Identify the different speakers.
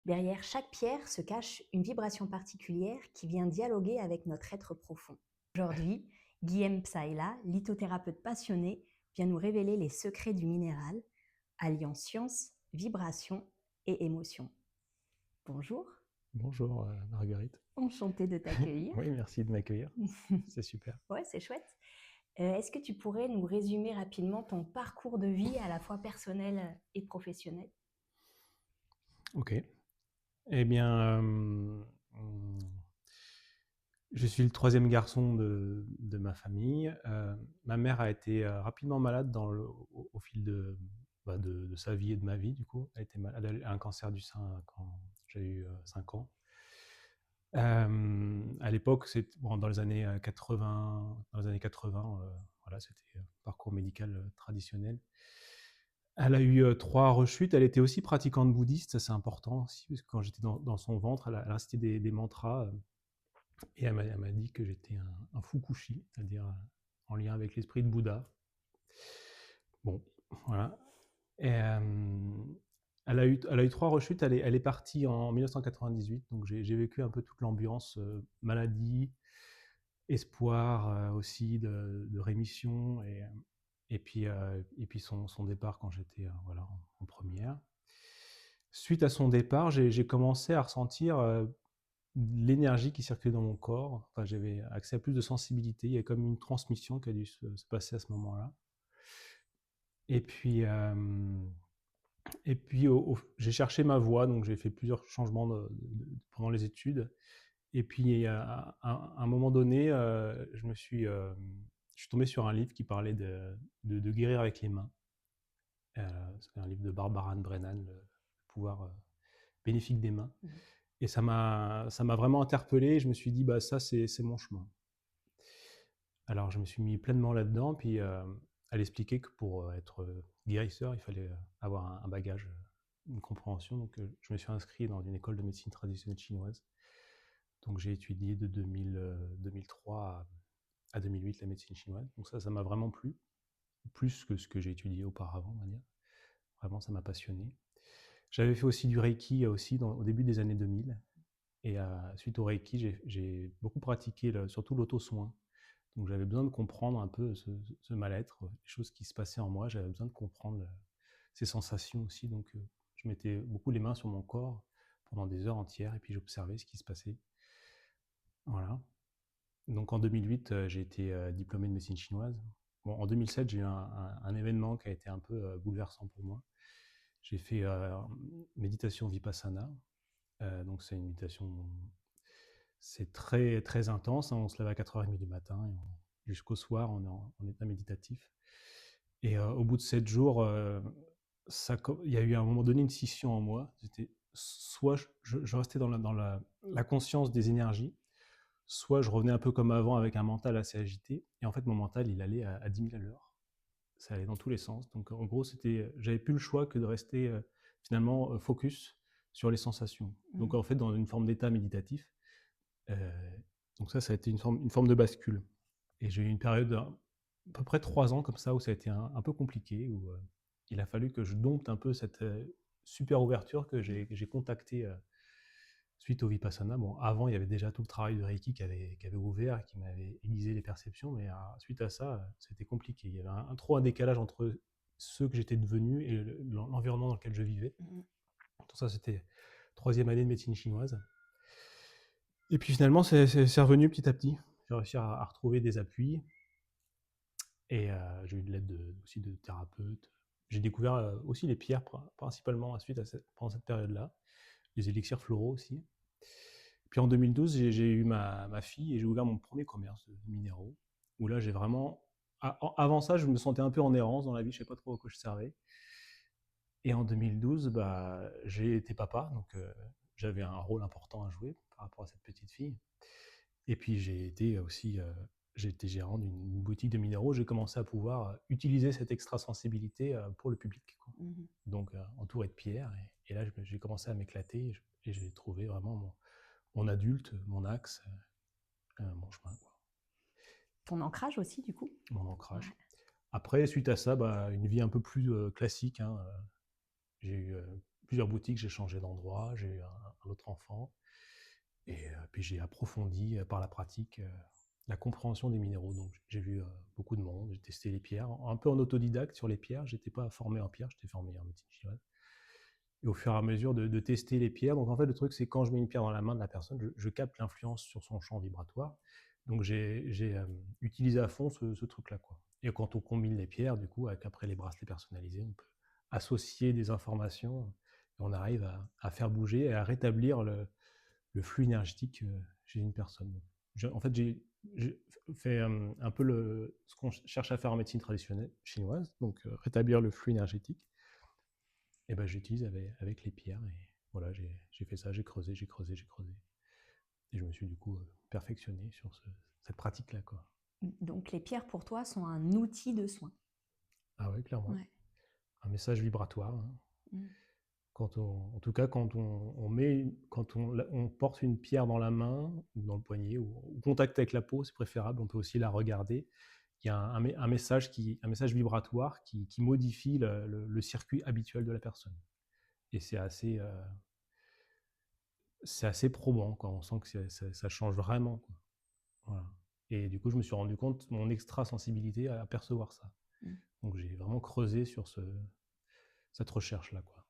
Speaker 1: Derrière chaque pierre se cache une vibration particulière qui vient dialoguer avec notre être profond. Aujourd'hui, Guillaume Psaïla, lithothérapeute passionné, vient nous révéler les secrets du minéral, alliant science, vibration et émotion. Bonjour,
Speaker 2: Bonjour Marguerite.
Speaker 1: enchantée de t'accueillir.
Speaker 2: Oui, merci de m'accueillir. C'est super.
Speaker 1: Ouais, c'est chouette. Est-ce que tu pourrais nous résumer rapidement ton parcours de vie à la fois personnel et professionnel?
Speaker 2: Ok. Eh bien, je suis le troisième garçon de ma famille. Ma mère a été rapidement malade au fil de sa vie et de ma vie, du coup. Elle était malade, elle a eu un cancer du sein quand j'ai eu 5 ans. À l'époque, bon, dans les années 80, voilà, c'était un parcours médical traditionnel. Elle a eu 3 rechutes. Elle était aussi pratiquante bouddhiste, ça c'est important aussi, parce que quand j'étais dans son ventre, elle a récité des mantras, et elle m'a dit que j'étais un fukushi, c'est-à-dire en lien avec l'esprit de Bouddha. Bon, voilà. Et elle a eu 3 rechutes. Elle est partie en 1998, donc j'ai vécu un peu toute l'ambiance maladie, espoir aussi de rémission, et puis son départ quand j'étais voilà, en première. Suite à son départ, j'ai commencé à ressentir l'énergie qui circulait dans mon corps. Enfin, j'avais accès à plus de sensibilité. Il y a comme une transmission qui a dû se passer à ce moment-là. Et puis, j'ai cherché ma voie, donc j'ai fait plusieurs changements pendant les études. Et puis, à un moment donné, je suis tombé sur un livre qui parlait de guérir avec les mains. C'est un livre de Barbara Ann Brennan, le pouvoir bénéfique des mains.
Speaker 1: Mhm.
Speaker 2: Et ça m'a vraiment interpellé. Je me suis dit, bah, ça, c'est mon chemin. Alors, je me suis mis pleinement là-dedans. Puis, elle expliquait que pour être guérisseur, il fallait avoir un bagage, une compréhension. Donc, je me suis inscrit dans une école de médecine traditionnelle chinoise. Donc, j'ai étudié de 2003 à 2008 la médecine chinoise. Donc, ça m'a vraiment plu, plus que ce que j'ai étudié auparavant, on va dire. Vraiment, ça m'a passionné. J'avais fait aussi du Reiki aussi au début des années 2000. Et suite au Reiki, j'ai beaucoup pratiqué surtout l'auto-soin. Donc j'avais besoin de comprendre un peu ce mal-être, les choses qui se passaient en moi. J'avais besoin de comprendre ces sensations aussi. Donc je mettais beaucoup les mains sur mon corps pendant des heures entières et puis j'observais ce qui se passait. Voilà. Donc en 2008, j'ai été diplômé de médecine chinoise. Bon, en 2007, j'ai eu un événement qui a été un peu bouleversant pour moi. J'ai fait méditation vipassana. Donc c'est une méditation, c'est très très intense, hein. On se lève à 4h30 du matin et jusqu'au soir, on est en état méditatif. Et au bout de 7 jours, il y a eu à un moment donné une scission en moi. C'était soit je restais dans la conscience des énergies, soit je revenais un peu comme avant avec un mental assez agité. Et en fait, mon mental, il allait à 10 000 à l'heure. Ça allait dans tous les sens. Donc en gros, j'avais plus le choix que de rester finalement focus sur les sensations. Donc
Speaker 1: Mhm.
Speaker 2: en fait, dans une forme d'état méditatif. Euh, donc ça a été une forme de bascule. Et j'ai eu une période d'à peu près 3 ans comme ça où ça a été un peu compliqué, où il a fallu que je dompte un peu cette super ouverture que j'ai contactée suite au Vipassana. Bon, avant, il y avait déjà tout le travail de Reiki qui avait ouvert, qui m'avait aiguisé les perceptions, mais suite à ça, c'était compliqué. Il y avait trop un décalage entre ce que j'étais devenu et l'environnement dans lequel je vivais.
Speaker 1: Mhm.
Speaker 2: Tout ça, c'était 3e année de médecine chinoise. Et puis finalement, c'est revenu petit à petit. J'ai réussi à retrouver des appuis. Et j'ai eu de l'aide aussi de thérapeutes. J'ai découvert aussi les pierres, principalement pendant cette période-là. Les élixirs floraux aussi. Puis en 2012, j'ai eu ma fille et j'ai ouvert mon premier commerce de minéraux. Où là, j'ai vraiment. Avant ça, je me sentais un peu en errance dans la vie, je ne savais pas trop à quoi je servais. Et en 2012, bah, j'ai été papa, donc j'avais un rôle important à jouer par rapport à cette petite fille. Et puis j'ai été gérant d'une boutique de minéraux. J'ai commencé à pouvoir utiliser cette extrasensibilité pour le public, quoi.
Speaker 1: Mhm.
Speaker 2: Donc entouré de pierres. Et là, j'ai commencé à m'éclater et j'ai trouvé vraiment mon adulte, mon axe, mon chemin, quoi,
Speaker 1: Ton ancrage aussi, du coup?
Speaker 2: mon
Speaker 1: Ouais.
Speaker 2: ancrage. Après, suite à ça, bah, une vie un peu plus classique, hein. J'ai eu plusieurs boutiques, j'ai changé d'endroit, j'ai eu un autre enfant. Et puis j'ai approfondi par la pratique la compréhension des minéraux. Donc j'ai vu beaucoup de monde, j'ai testé les pierres, un peu en autodidacte sur les pierres. J'étais pas formé en pierre, j'étais formé en médecine chinoise. Et au fur et à mesure de tester les pierres, donc en fait le truc c'est quand je mets une pierre dans la main de la personne, je capte l'influence sur son champ vibratoire. Donc j'ai utilisé à fond ce truc-là, quoi. Et quand on combine les pierres, du coup, avec après les bracelets personnalisés, on peut associer des informations et on arrive à faire bouger et à rétablir le flux énergétique chez une personne. En fait, j'ai fait un peu ce qu'on cherche à faire en médecine traditionnelle chinoise, donc rétablir le flux énergétique. Et ben, j'utilise avec les pierres. Et voilà, j'ai fait ça, j'ai creusé, j'ai creusé, j'ai creusé. Et je me suis du coup perfectionné sur cette pratique-là, quoi.
Speaker 1: Donc les pierres pour toi sont un outil de soin.
Speaker 2: Ah ouais, clairement.
Speaker 1: Ouais.
Speaker 2: Un message vibratoire, hein.
Speaker 1: Mm.
Speaker 2: En tout cas, quand on porte une pierre dans la main ou dans le poignet ou au contact avec la peau, c'est préférable. On peut aussi la regarder. Il y a un message vibratoire qui modifie le circuit habituel de la personne. Et c'est assez probant, quoi. On sent que ça change vraiment, quoi. Voilà. Et du coup, je me suis rendu compte mon extra-sensibilité à percevoir ça.
Speaker 1: Mm.
Speaker 2: Donc j'ai vraiment creusé sur cette recherche-là, quoi.